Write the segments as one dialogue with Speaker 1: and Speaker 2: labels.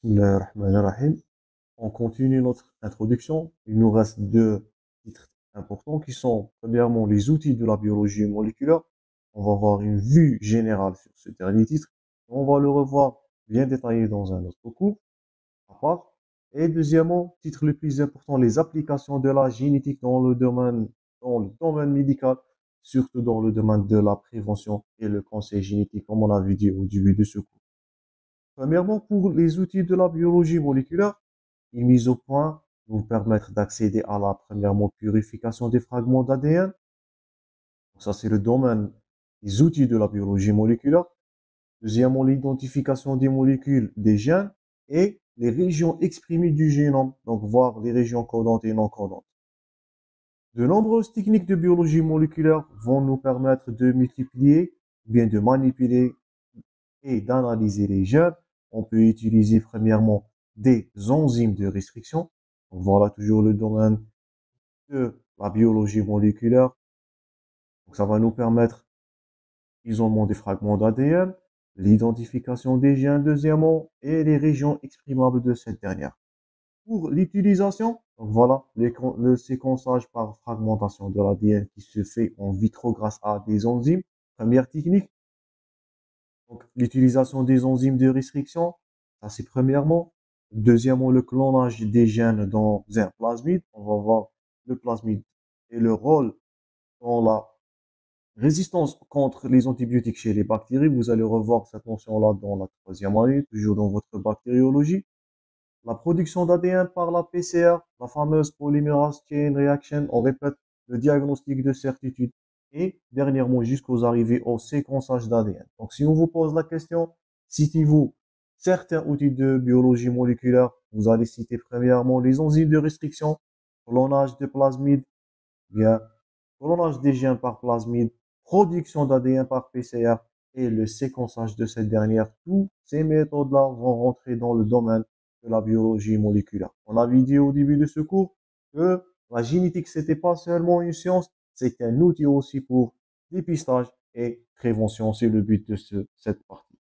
Speaker 1: Bismillahirrahmanirrahim. On continue notre introduction. Il nous reste deux titres importants qui sont, premièrement, les outils de la biologie moléculaire. On va voir une vue générale sur ce dernier titre. On va le revoir bien détaillé dans un autre cours à part. Et deuxièmement, titre le plus important, les applications de la génétique dans le domaine médical, surtout dans le domaine de la prévention et le conseil génétique, comme on a vu dit au début de ce cours. Premièrement, pour les outils de la biologie moléculaire, une mise au point nous permettre d'accéder à la premièrement purification des fragments d'ADN. Donc ça, c'est le domaine des outils de la biologie moléculaire. Deuxièmement, l'identification des molécules des gènes et les régions exprimées du génome, donc voir les régions codantes et non codantes. De nombreuses techniques de biologie moléculaire vont nous permettre de multiplier, ou bien de manipuler et d'analyser les gènes. On peut utiliser premièrement des enzymes de restriction. Donc voilà toujours le domaine de la biologie moléculaire. Donc ça va nous permettre l'isolement des fragments d'ADN, l'identification des gènes deuxièmement et les régions exprimables de cette dernière. Pour l'utilisation, donc voilà, le séquençage par fragmentation de l'ADN qui se fait en vitro grâce à des enzymes. Première technique. Donc, l'utilisation des enzymes de restriction, ça c'est premièrement. Deuxièmement, le clonage des gènes dans un plasmide. On va voir le plasmide et le rôle dans la résistance contre les antibiotiques chez les bactéries. Vous allez revoir cette notion-là dans la troisième année, toujours dans votre bactériologie. La production d'ADN par la PCR, la fameuse polymerase chain reaction, on répète le diagnostic de certitude. Et dernièrement, jusqu'aux arrivées au séquençage d'ADN. Donc, si on vous pose la question, citez-vous certains outils de biologie moléculaire. Vous allez citer premièrement les enzymes de restriction, clonage de plasmide, bien, clonage des gènes par plasmide, production d'ADN par PCR et le séquençage de cette dernière. Toutes ces méthodes-là vont rentrer dans le domaine de la biologie moléculaire. On avait dit au début de ce cours que la génétique, c'était pas seulement une science, c'est un outil aussi pour dépistage et prévention. C'est le but de cette partie.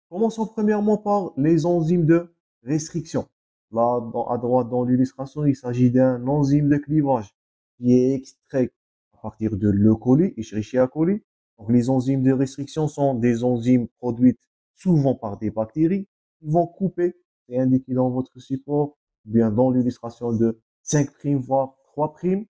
Speaker 1: Commençons premièrement par les enzymes de restriction. Là, à droite dans l'illustration, il s'agit d'un enzyme de clivage qui est extrait à partir de l'E. coli, Escherichia coli. Donc, les enzymes de restriction sont des enzymes produites souvent par des bactéries qui vont couper, c'est indiqué dans votre support, ou bien dans l'illustration de 5' voire 3',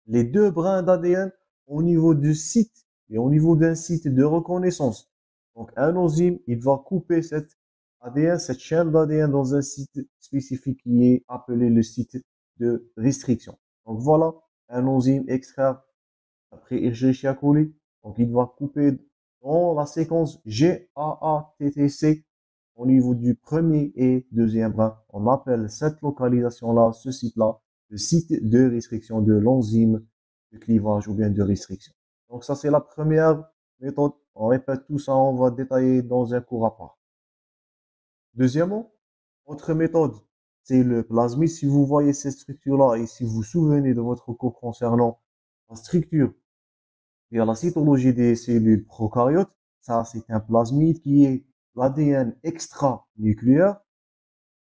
Speaker 1: les deux brins d'ADN au niveau du site et au niveau d'un site de reconnaissance. Donc, un enzyme, il va couper cette ADN, cette chaîne d'ADN dans un site spécifique qui est appelé le site de restriction. Donc, voilà, un enzyme extraire après Escherichia coli. Donc, il va couper dans la séquence GAATTC au niveau du premier et deuxième brin. On appelle cette localisation-là, ce site-là, le site de restriction de l'enzyme de clivage ou bien de restriction. Donc ça, c'est la première méthode. On répète tout ça, on va détailler dans un cours à part. Deuxièmement, autre méthode, c'est le plasmide. Si vous voyez cette structure-là et si vous vous souvenez de votre cours concernant la structure et la cytologie des cellules prokaryotes, ça, c'est un plasmide qui est l'ADN extranucléaire.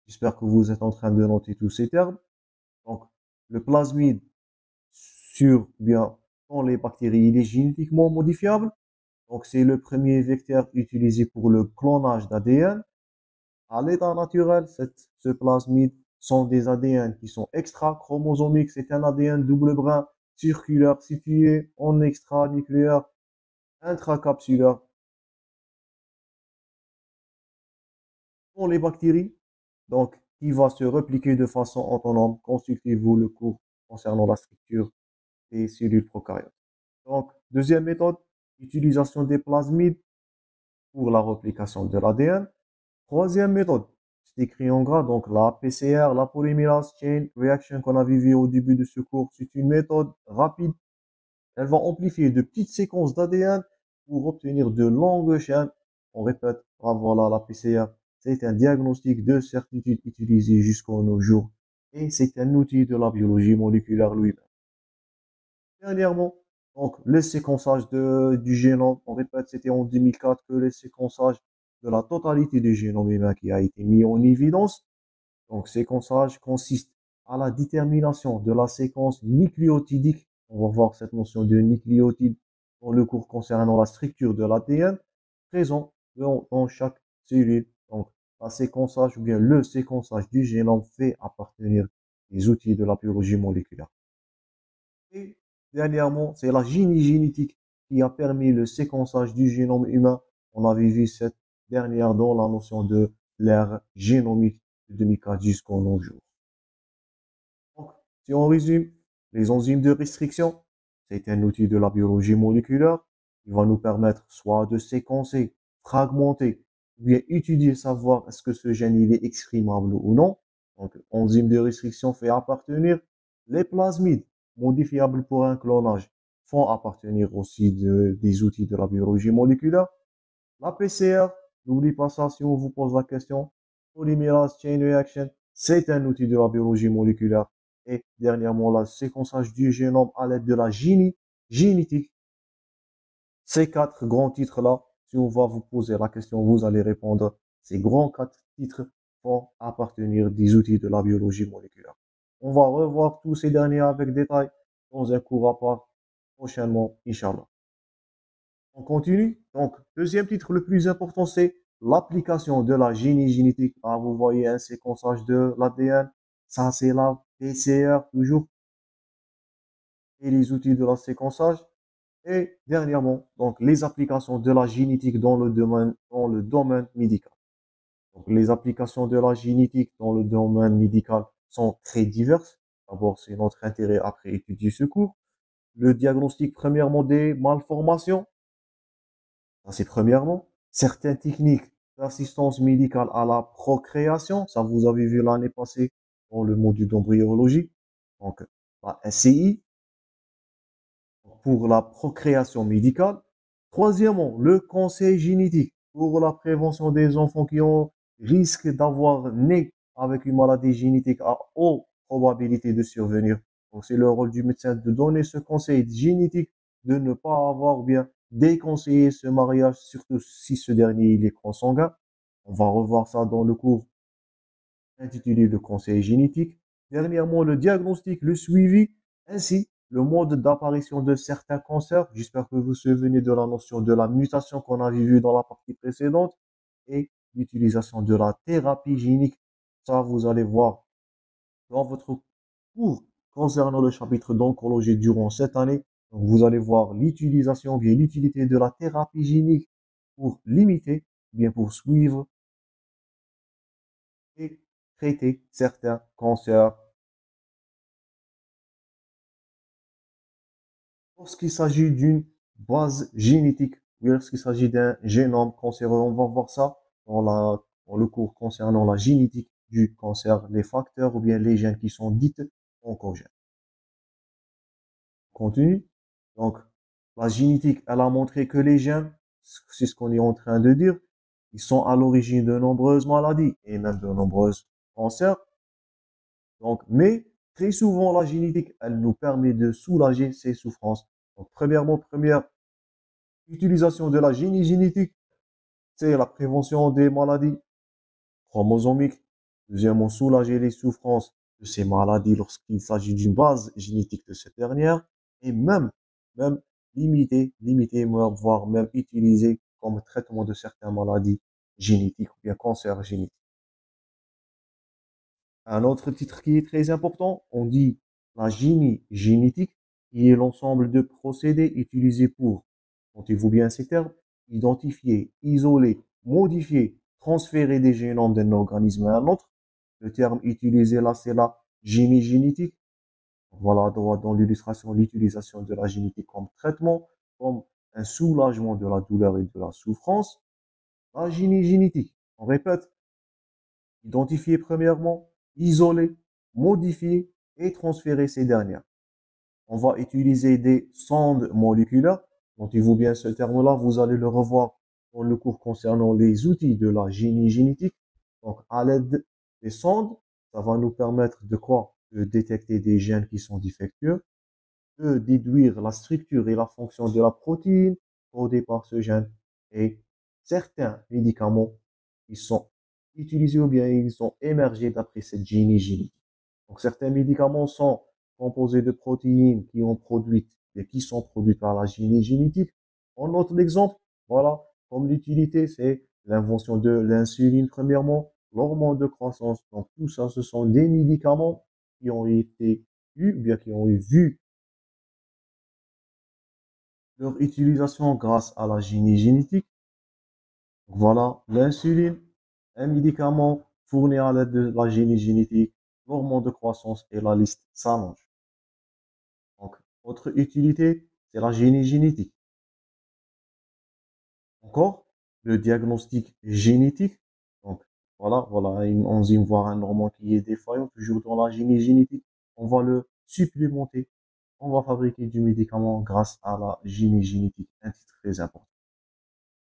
Speaker 1: J'espère que vous êtes en train de noter tous ces termes. Donc, le plasmide dans les bactéries, il est génétiquement modifiable. Donc, c'est le premier vecteur utilisé pour le clonage d'ADN. À l'état naturel, ce plasmide sont des ADN qui sont extra-chromosomiques. C'est un ADN double brin circulaire situé en extranucléaire intracapsulaire. Pour les bactéries, donc, qui va se répliquer de façon autonome. Consultez-vous le cours concernant la structure des cellules prokaryotes. Donc, deuxième méthode, utilisation des plasmides pour la réplication de l'ADN. Troisième méthode, c'est écrit en gras, donc la PCR, la polymerase chain reaction qu'on a vu au début de ce cours, c'est une méthode rapide. Elle va amplifier de petites séquences d'ADN pour obtenir de longues chaînes. On répète, voilà, la PCR, c'est un diagnostic de certitude utilisé jusqu'à nos jours et c'est un outil de la biologie moléculaire lui-même. Dernièrement, donc, le séquençage du génome, on répète, c'était en 2004 que le séquençage de la totalité du génome humain qui a été mis en évidence. Donc, séquençage consiste à la détermination de la séquence nucléotidique. On va voir cette notion de nucléotide dans le cours concernant la structure de l'ADN présent dans chaque cellule. Donc, la séquençage ou bien le séquençage du génome fait appartenir les outils de la biologie moléculaire. Et dernièrement, c'est la génétique qui a permis le séquençage du génome humain. On avait vu cette dernière dans la notion de l'ère génomique de 2004 jusqu'au nos jours. Donc, si on résume, les enzymes de restriction, c'est un outil de la biologie moléculaire qui va nous permettre soit de séquencer, fragmenter, ou bien étudier, savoir est-ce que ce gène il est exprimable ou non. Donc, enzyme de restriction fait appartenir les plasmides modifiables pour un clonage font appartenir aussi des outils de la biologie moléculaire. La PCR, n'oublie pas ça si on vous pose la question. Polymérase chain reaction, c'est un outil de la biologie moléculaire. Et dernièrement, le séquençage du génome à l'aide de la génétique. Ces quatre grands titres-là, si on va vous poser la question, vous allez répondre. Ces grands quatre titres font appartenir des outils de la biologie moléculaire. On va revoir tous ces derniers avec détail dans un cours à part prochainement, Inch'Allah. On continue. Donc, deuxième titre le plus important, c'est l'application de la génétique. Ah, vous voyez un séquençage de l'ADN. Ça, c'est la PCR, toujours. Et les outils de la séquençage. Et dernièrement, donc, les applications de la génétique dans le domaine médical. Donc, les applications de la génétique dans le domaine médical sont très diverses. D'abord, c'est notre intérêt après étudier ce cours. Le diagnostic, premièrement, des malformations. Ça, c'est premièrement. Certaines techniques d'assistance médicale à la procréation. Ça, vous avez vu l'année passée dans le module d'embryologie. Donc, la SCI pour la procréation médicale. Troisièmement, le conseil génétique pour la prévention des enfants qui ont risque d'avoir né avec une maladie génétique à haute probabilité de survenir. Donc, c'est le rôle du médecin de donner ce conseil génétique, de ne pas avoir bien déconseiller ce mariage, surtout si ce dernier il est consanguin. On va revoir ça dans le cours intitulé le conseil génétique. Dernièrement, le diagnostic, le suivi, ainsi le mode d'apparition de certains cancers. J'espère que vous vous souvenez de la notion de la mutation qu'on avait vue dans la partie précédente et l'utilisation de la thérapie génique. Ça, vous allez voir dans votre cours concernant le chapitre d'oncologie durant cette année. Donc, vous allez voir l'utilisation, bien l'utilité de la thérapie génique pour limiter, bien pour suivre et traiter certains cancers. Lorsqu'il s'agit d'une base génétique, ou lorsqu'il s'agit d'un génome cancéreux, on va voir ça dans le cours concernant la génétique du cancer, les facteurs ou bien les gènes qui sont dits oncogènes. Continue. Donc, la génétique, elle a montré que les gènes, c'est ce qu'on est en train de dire, ils sont à l'origine de nombreuses maladies et même de nombreux cancers. Donc, mais très souvent, la génétique, elle nous permet de soulager ces souffrances. Donc, premièrement, première utilisation de la génétique, c'est la prévention des maladies chromosomiques. Deuxièmement, soulager les souffrances de ces maladies lorsqu'il s'agit d'une base génétique de cette dernière. Et même limiter, voire même utiliser comme traitement de certaines maladies génétiques ou bien cancers génétiques. Un autre titre qui est très important, on dit la génétique, qui est l'ensemble de procédés utilisés pour, comptez-vous bien ces termes, identifier, isoler, modifier, transférer des génomes d'un organisme à un autre. Le terme utilisé là, c'est la génétique. Voilà, dans l'illustration, l'utilisation de la génétique comme traitement, comme un soulagement de la douleur et de la souffrance. La génétique, on répète, identifier premièrement, isoler, modifier et transférer ces dernières. On va utiliser des sondes moléculaires. Notez-vous bien ce terme-là, vous allez le revoir dans le cours concernant les outils de la génétique. Donc, à l'aide des sondes, ça va nous permettre de quoi? De détecter des gènes qui sont défectueux, de déduire la structure et la fonction de la protéine codée par ce gène et certains médicaments qui sont utilisés ou bien ils sont émergés d'après cette génie génétique. Donc, certains médicaments sont composés de protéines qui ont produit et qui sont produites par la génie génétique. En autre exemple, voilà, comme l'utilité, c'est l'invention de l'insuline premièrement, l'hormone de croissance. Donc, tout ça, ce sont des médicaments qui ont été vus, ou bien qui ont eu vu leur utilisation grâce à la génie génétique. Donc, voilà, l'insuline, un médicament fourni à l'aide de la génie génétique, l'hormone de croissance et la liste s'allonge. Donc, autre utilité, c'est la génie génétique. Encore, le diagnostic génétique. Donc, voilà, une enzyme, voire un hormone qui est défaillant, toujours dans la génie génétique. On va le supplémenter. On va fabriquer du médicament grâce à la génie génétique. Un titre très important.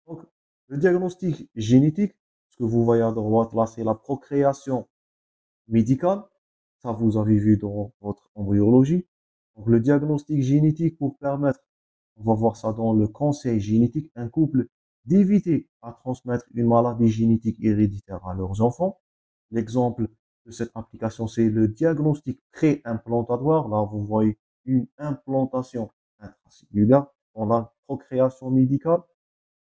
Speaker 1: Donc, le diagnostic génétique, ce que vous voyez à droite là, c'est la procréation médicale. Ça, vous avez vu dans votre embryologie. Donc, le diagnostic génétique pour permettre, on va voir ça dans le conseil génétique, un couple d'éviter à transmettre une maladie génétique héréditaire à leurs enfants. L'exemple de cette application, c'est le diagnostic pré-implantatoire. Là, vous voyez une implantation intracellulaire dans la procréation médicale.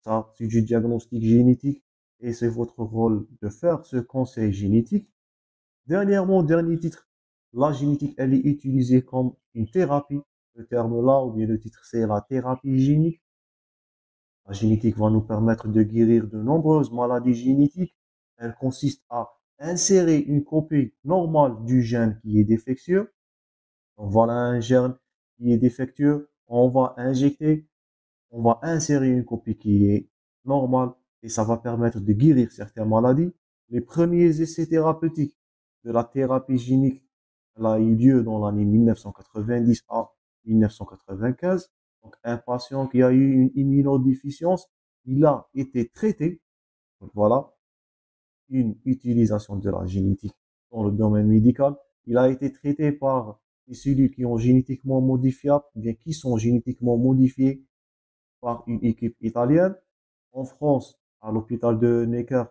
Speaker 1: Ça, c'est du diagnostic génétique et c'est votre rôle de faire ce conseil génétique. Dernièrement, dernier titre, la génétique, elle est utilisée comme une thérapie. Le terme là, ou bien le titre, c'est la thérapie génique. La génétique va nous permettre de guérir de nombreuses maladies génétiques. Elle consiste à insérer une copie normale du gène qui est défectueux. Donc voilà un gène qui est défectueux. On va insérer une copie qui est normale et ça va permettre de guérir certaines maladies. Les premiers essais thérapeutiques de la thérapie génique, elle a eu lieu dans l'année 1990 à 1995. Donc, un patient qui a eu une immunodéficience, il a été traité. Donc, voilà, une utilisation de la génétique dans le domaine médical. Il a été traité par des cellules qui ont génétiquement modifiables, bien qui sont génétiquement modifiées par une équipe italienne. En France, à l'hôpital de Necker,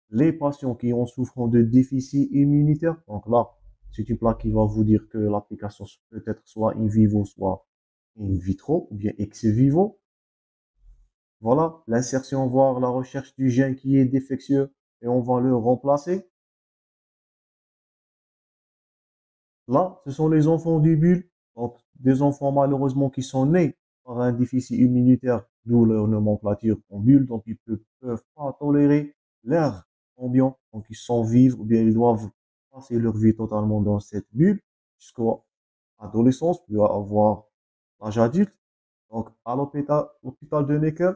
Speaker 1: les patients qui ont souffrant de déficit immunitaire, donc là, c'est une plaque qui va vous dire que l'application peut être soit in vivo, soit in vitro, ou bien ex vivo. Voilà, l'insertion, voire la recherche du gène qui est défectueux et on va le remplacer. Là, ce sont les enfants du bulle, donc des enfants malheureusement qui sont nés par un déficit immunitaire, d'où leur nomenclature en bulle, donc ils ne peuvent pas tolérer l'air ambiant, donc ils sont vivre ou bien ils doivent passer leur vie totalement dans cette bulle jusqu'à l'adolescence, puis avoir l'âge adulte. Donc à l'hôpital de Necker,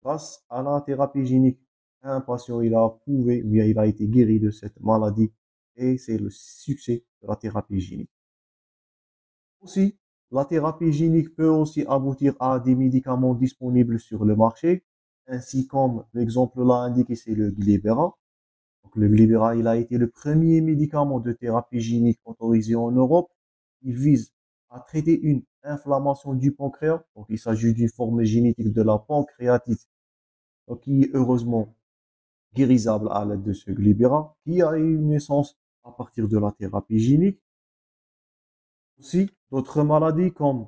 Speaker 1: grâce à la thérapie génique, un patient il a prouvé, bien il a été guéri de cette maladie et c'est le succès de la thérapie génique. Aussi, la thérapie génique peut aussi aboutir à des médicaments disponibles sur le marché, ainsi comme l'exemple là indiqué, c'est le Glibera. Donc, le Glibera, il a été le premier médicament de thérapie génique autorisé en Europe. Il vise à traiter une inflammation du pancréas. Donc, il s'agit d'une forme génétique de la pancréatite, donc, qui est heureusement guérisable à l'aide de ce Glibera, qui a eu une naissance à partir de la thérapie génique. Aussi, d'autres maladies comme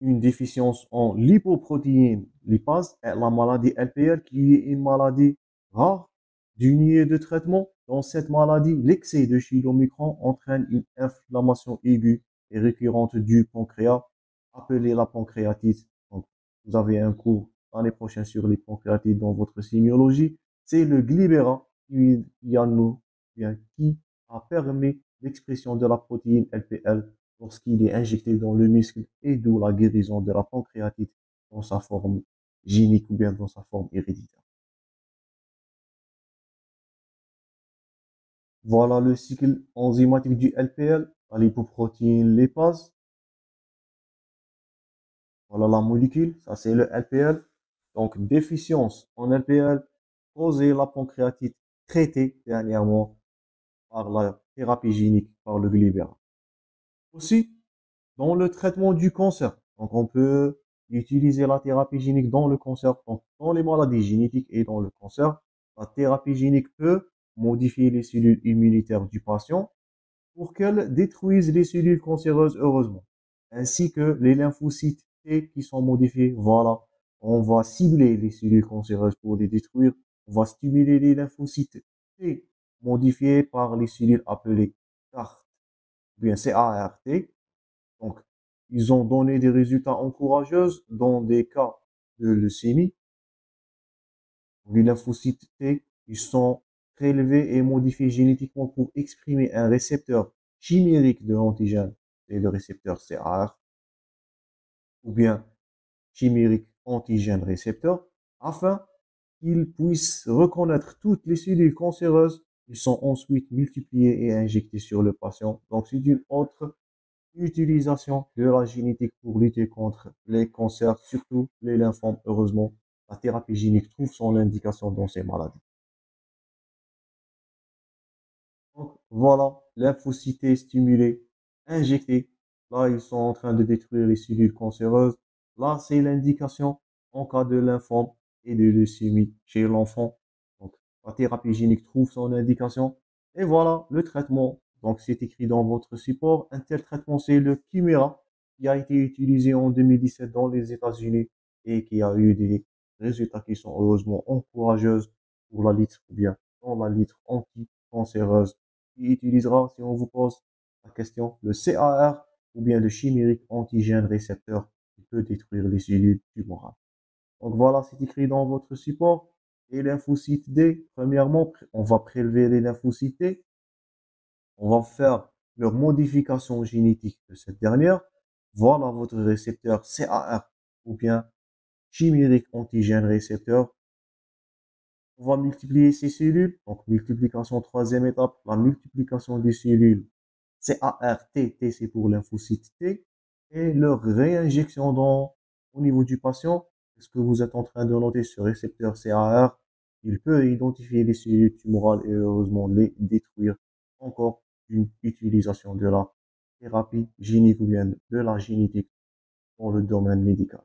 Speaker 1: une déficience en lipoprotéines lipase, la maladie LPL, qui est une maladie rare d'unité de traitement. Dans cette maladie, l'excès de chylomicron entraîne une inflammation aiguë et récurrente du pancréas, appelée la pancréatite. Donc, vous avez un cours l'année prochaine sur les pancréatites dans votre sémiologie. C'est le Glibera qui a permis l'expression de la protéine LPL lorsqu'il est injecté dans le muscle et d'où la guérison de la pancréatite dans sa forme génique ou bien dans sa forme héréditaire. Voilà le cycle enzymatique du LPL, la lipoprotéine lipase. Voilà la molécule, ça c'est le LPL. Donc déficience en LPL causée la pancréatite traitée dernièrement par la thérapie génique, par le Glibera. Aussi, dans le traitement du cancer, donc on peut utiliser la thérapie génique dans le cancer, donc dans les maladies génétiques et dans le cancer. La thérapie génique peut modifier les cellules immunitaires du patient pour qu'elles détruisent les cellules cancéreuses heureusement, ainsi que les lymphocytes T qui sont modifiés. Voilà, on va cibler les cellules cancéreuses pour les détruire. On va stimuler les lymphocytes T modifiés par les cellules appelées CAR, bien CART. Donc, ils ont donné des résultats encourageux dans des cas de leucémie. Les lymphocytes T, ils sont prélevés et modifiés génétiquement pour exprimer un récepteur chimérique de l'antigène, c'est le récepteur CAR, ou bien chimérique antigène récepteur, afin qu'ils puissent reconnaître toutes les cellules cancéreuses. Ils sont ensuite multipliés et injectés sur le patient. Donc, c'est une autre utilisation de la génétique pour lutter contre les cancers, surtout les lymphomes. Heureusement, la thérapie génique trouve son indication dans ces maladies. Donc, voilà, lymphocytes stimulés, injectés. Là, ils sont en train de détruire les cellules cancéreuses. Là, c'est l'indication en cas de lymphome et de leucémie chez l'enfant. Donc, la thérapie génique trouve son indication. Et voilà le traitement. Donc, c'est écrit dans votre support. Un tel traitement, c'est le Kymera, qui a été utilisé en 2017 dans les États-Unis et qui a eu des résultats qui sont heureusement encourageux pour la lutte, ou bien dans la lutte anti-cancéreuse qui utilisera, si on vous pose la question, le CAR ou bien le chimérique antigène récepteur qui peut détruire les cellules tumorales. Donc voilà, c'est écrit dans votre support. Et lymphocytes D, premièrement, on va prélever les lymphocytes D, on va faire leur modification génétique de cette dernière. Voilà votre récepteur CAR ou bien chimérique antigène récepteur. On va multiplier ces cellules. Donc, multiplication, troisième étape, la multiplication des cellules CAR-T, T c'est pour lymphocyte T, et leur réinjection au niveau du patient. Est-ce que vous êtes en train de noter ce récepteur CAR? Il peut identifier les cellules tumorales et heureusement les détruire. Encore une utilisation de la thérapie génique ou bien de la génétique dans le domaine médical.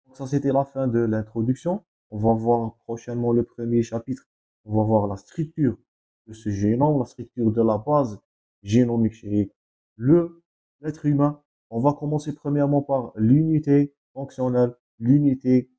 Speaker 1: Donc ça, c'était la fin de l'introduction. On va voir prochainement le premier chapitre. On va voir la structure de ce génome, la structure de la base génomique chez l'être humain. On va commencer premièrement par l'unité fonctionnelle, l'unité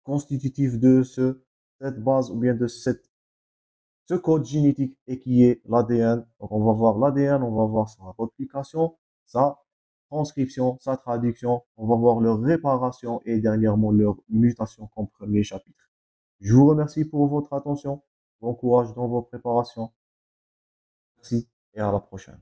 Speaker 1: constitutive de cette base ou bien de ce code génétique et qui est l'ADN. Donc, on va voir l'ADN, on va voir sa replication, sa transcription, sa traduction. On va voir leur réparation et dernièrement leur mutation comme premier chapitre. Je vous remercie pour votre attention. Bon courage dans vos préparations. Merci et à la prochaine.